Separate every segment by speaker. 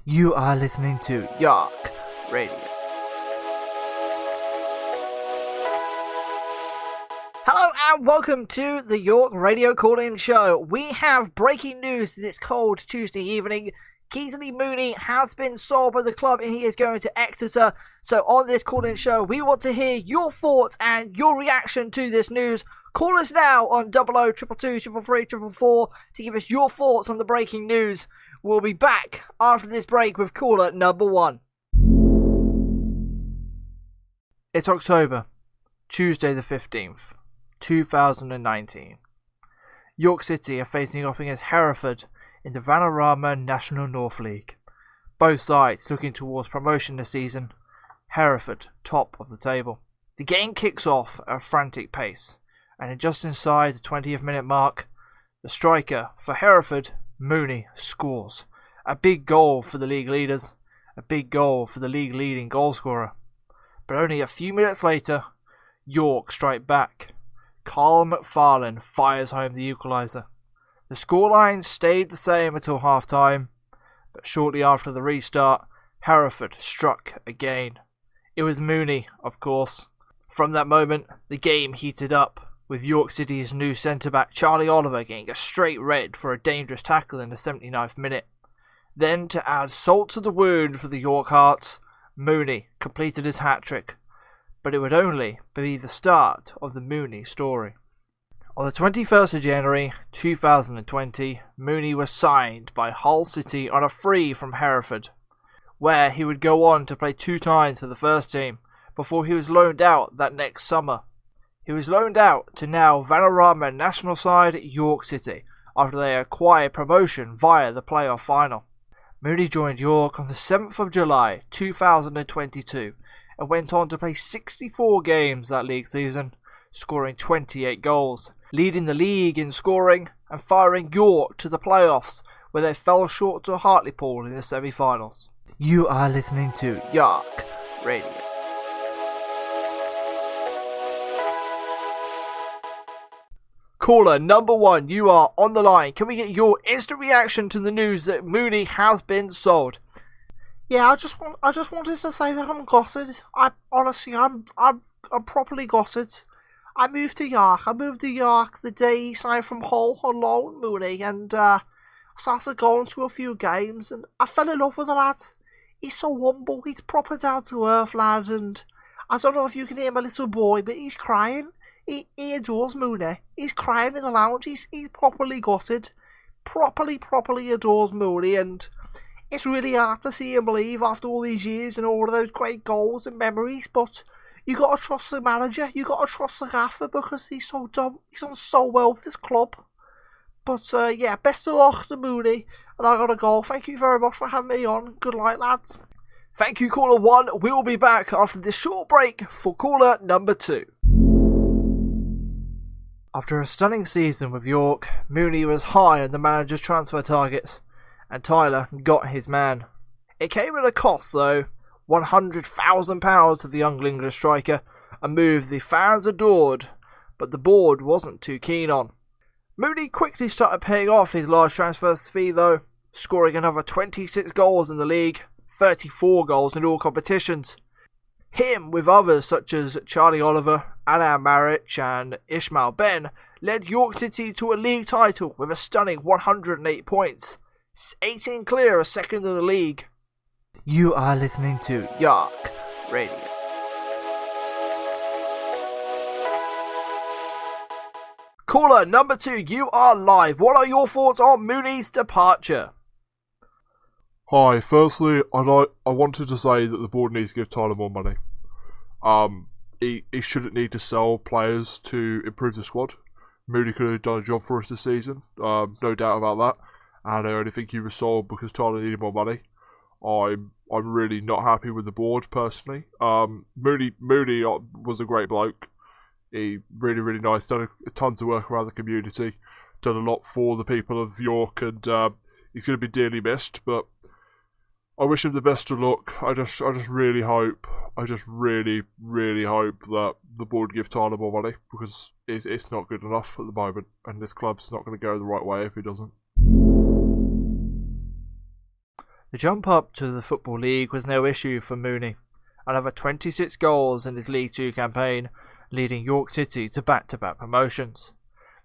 Speaker 1: You are listening to York Radio. Hello and welcome to the York Radio Call-In Show. We have breaking news this cold Tuesday evening. Kingsley Mooney has been sold by the club and he is going to Exeter. So on this call-in show, we want to hear your thoughts and your reaction to this news. Call us now on 00 222 333 444 to give us your thoughts on the breaking news. We'll be back after this break with caller number 1. It's October, Tuesday the 15th, 2019. York City are facing off against Hereford in the Vanarama National North League. Both sides looking towards promotion this season. Hereford top of the table. The game kicks off at a frantic pace, and just inside the 20th minute mark, the striker for Hereford, Mooney, scores. A big goal for the league leaders, a big goal for the league leading goal scorer. But only a few minutes later, York strike back. Carl McFarlane fires home the equaliser. The scoreline stayed the same until half time, but shortly after the restart, Hereford struck again. It was Mooney, of course. From that moment, the game heated up, with York City's new centre-back Charlie Oliver getting a straight red for a dangerous tackle in the 79th minute. Then, to add salt to the wound for the York Hearts, Mooney completed his hat-trick. But it would only be the start of the Mooney story. On the 21st of January 2020, Mooney was signed by Hull City on a free from Hereford, where he would go on to play 2 times for the first team, before he was loaned out that next summer. He was loaned out to now Vanarama national side York City, after they acquired promotion via the playoff final. Mooney joined York on the 7th of July 2022, and went on to play 64 games that league season, scoring 28 goals, leading the league in scoring and firing York to the playoffs, where they fell short to Hartlepool in the semi-finals. You are listening to York Radio. Caller number 1, you are on the line. Can we get your instant reaction to the news that Mooney has been sold?
Speaker 2: Yeah, I just wanted to say that I'm gutted. I'm properly gutted. I moved to York the day he signed from Hull on loan, Mooney, and started going to a few games, and I fell in love with the lad. He's so humble, he's proper down to earth, lad, and I don't know if you can hear my little boy, but he's crying. He adores Mooney. He's crying in the lounge. He's properly gutted. Properly adores Mooney, and it's really hard to see him leave after all these years and all of those great goals and memories, but you got to trust the manager, you got to trust the gaffer, because he's so dumb. He's done so well with this club. But yeah, best of luck to Mooney, and I gotta go. Thank you very much for having me on. Good night, lads.
Speaker 1: Thank you, caller 1. We'll be back after this short break for caller number 2. After a stunning season with York, Mooney was high on the manager's transfer targets, and Tyler got his man. It came at a cost though, £100,000 to the young English striker, a move the fans adored, but the board wasn't too keen on. Mooney quickly started paying off his large transfer fee though, scoring another 26 goals in the league, 34 goals in all competitions. Him, with others such as Charlie Oliver, Alain Maric and Ishmael Ben, led York City to a league title with a stunning 108 points, 18 clear of second in the league. You are listening to York Radio. Caller number 2, you are live. What are your thoughts on Mooney's departure?
Speaker 3: Hi, firstly, I wanted to say that the board needs to give Tyler more money. He shouldn't need to sell players to improve the squad. Mooney could have done a job for us this season, no doubt about that. And I only think he was sold because Tyler needed more money. I'm really not happy with the board personally. Mooney was a great bloke. He really nice. Done tons of work around the community. Done a lot for the people of York, and he's going to be dearly missed. But I wish him the best of luck. I just really hope that the board give Tyler more money, because it's not good enough at the moment, and this club's not going to go the right way if he doesn't.
Speaker 1: The jump up to the Football League was no issue for Mooney. Another 26 goals in his League 2 campaign, leading York City to back-to-back promotions.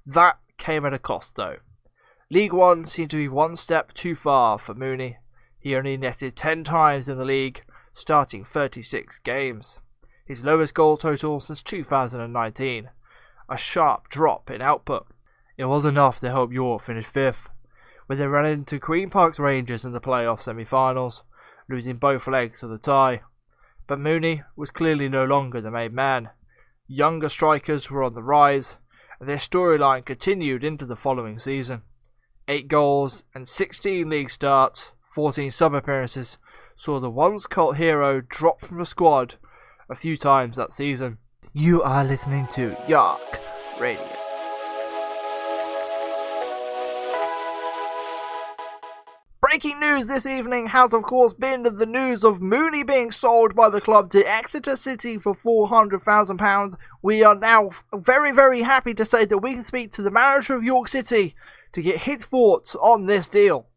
Speaker 1: That came at a cost though. League 1 seemed to be one step too far for Mooney. He only netted 10 times in the league, starting 36 games. His lowest goal total since 2019. A sharp drop in output. It was enough to help York finish 5th, where they ran into Queen Park's Rangers in the playoff semi-finals, losing both legs of the tie. But Mooney was clearly no longer the main man. Younger strikers were on the rise, and their storyline continued into the following season. 8 goals and 16 league starts, 14 sub-appearances, saw the once cult hero drop from the squad a few times that season. You are listening to York Radio.
Speaker 2: Breaking news this evening has of course been the news of Mooney being sold by the club to Exeter City for £400,000. We are now very, very happy to say that we can speak to the manager of York City to get his thoughts on this deal.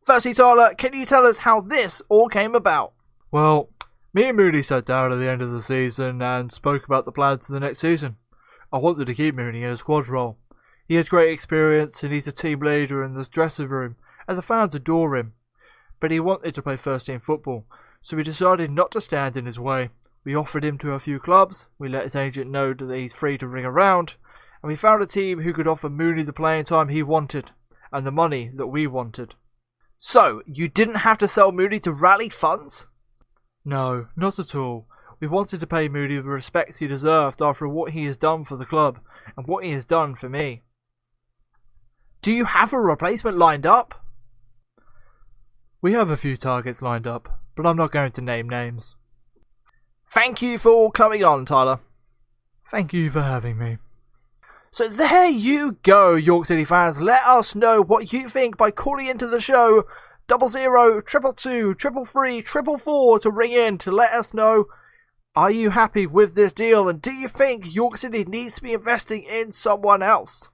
Speaker 2: Firstly, Tyler, can you tell us how this all came about?
Speaker 1: Well, me and Mooney sat down at the end of the season and spoke about the plans for the next season. I wanted to keep Mooney in a squad role. He has great experience and he's a team leader in the dressing room, and the fans adore him. But he wanted to play first team football, so we decided not to stand in his way. We offered him to a few clubs, we let his agent know that he's free to ring around, and we found a team who could offer Mooney the playing time he wanted, and the money that we wanted.
Speaker 2: So, you didn't have to sell Mooney to rally funds?
Speaker 1: No, not at all. We wanted to pay Mooney the respect he deserved after what he has done for the club, and what he has done for me.
Speaker 2: Do you have a replacement lined up?
Speaker 1: We have a few targets lined up, but I'm not going to name names.
Speaker 2: Thank you for coming on, Tyler.
Speaker 1: Thank you for having me.
Speaker 2: So there you go, York City fans. Let us know what you think by calling into the show 00 222 333 444 to ring in to let us know. Are you happy with this deal, and do you think York City needs to be investing in someone else?